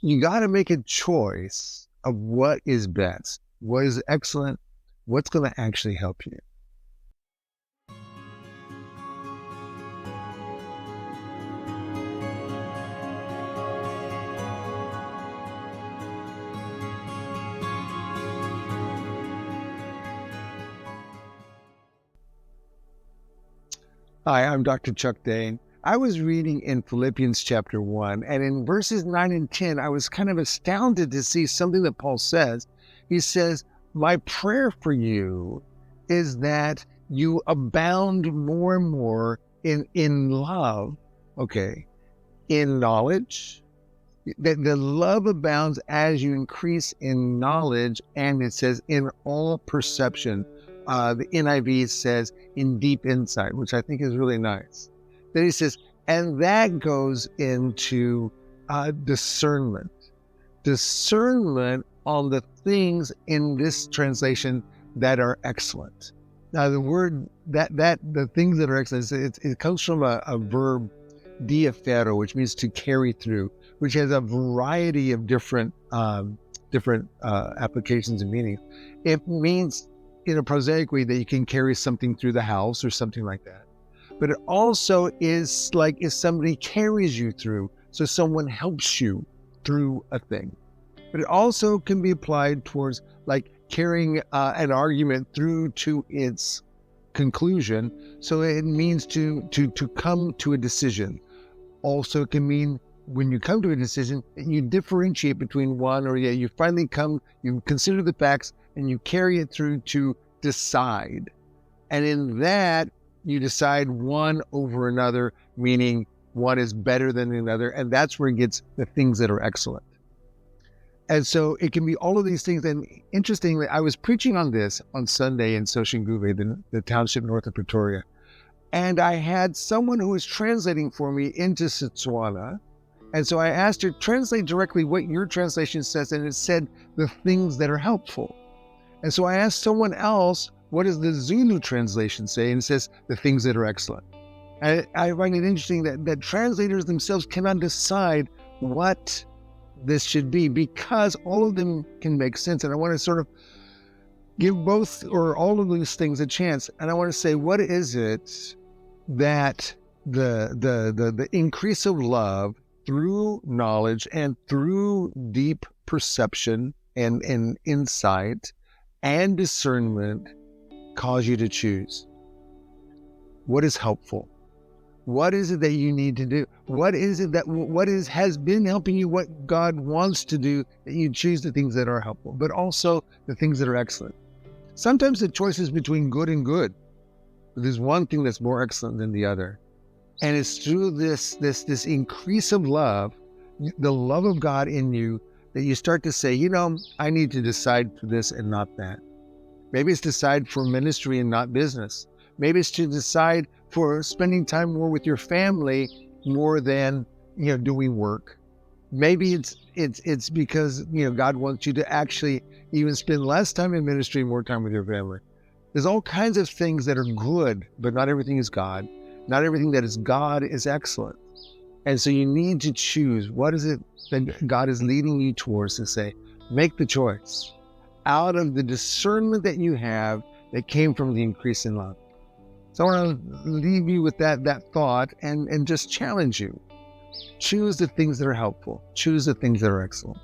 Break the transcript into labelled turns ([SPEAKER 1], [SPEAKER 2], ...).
[SPEAKER 1] you got to make a choice of what is best, what is excellent, what's going to actually help you. Hi, I'm Dr. Chuck Dane. I was reading in Philippians chapter 1, and in verses 9 and 10, I was kind of astounded to see something that Paul says. He says, my prayer for you is that you abound more and more in love, in knowledge, that the love abounds as you increase in knowledge, and it says in all perception. The NIV says in deep insight, which I think is really nice. Then he says, and that goes into discernment. Discernment on the things in this translation that are excellent. Now, the word that the things that are excellent, it comes from a verb, diafero, which means to carry through, which has a variety of different applications and meanings. It means in a prosaic way that you can carry something through the house or something like that. But it also is like if somebody carries you through, so someone helps you through a thing. But it also can be applied towards like carrying an argument through to its conclusion. So it means to come to a decision. Also, it can mean when you come to a decision, you differentiate between one or you finally you consider the facts, and you carry it through to decide. And in that, you decide one over another, meaning one is better than another. And that's where it gets the things that are excellent. And so it can be all of these things. And interestingly, I was preaching on this on Sunday in Soshinguve, the township north of Pretoria. And I had someone who was translating for me into Setswana. And so I asked her, translate directly what your translation says. And it said the things that are helpful. And so I asked someone else, what does the Zulu translation say? And it says, the things that are excellent. And I find it interesting that translators themselves cannot decide what this should be, because all of them can make sense. And I want to sort of give both or all of these things a chance. And I want to say, what is it that the increase of love through knowledge and through deep perception and insight and discernment cause you to choose? What is helpful? What is it that you need to do? What is it that has been helping you, what God wants to do, that you choose the things that are helpful, but also the things that are excellent? Sometimes the choice is between good and good. There's one thing that's more excellent than the other. And it's through this increase of love, the love of God in you, that you start to say, I need to decide for this and not that. Maybe it's decide for ministry and not business. Maybe it's to decide for spending time more with your family more than, doing work. Maybe it's because, God wants you to actually even spend less time in ministry and more time with your family. There's all kinds of things that are good, but not everything is God. Not everything that is God is excellent. And so you need to choose what is it that God is leading you towards, to say, make the choice out of the discernment that you have that came from the increase in love. So I want to leave you with that thought and just challenge you. Choose the things that are helpful. Choose the things that are excellent.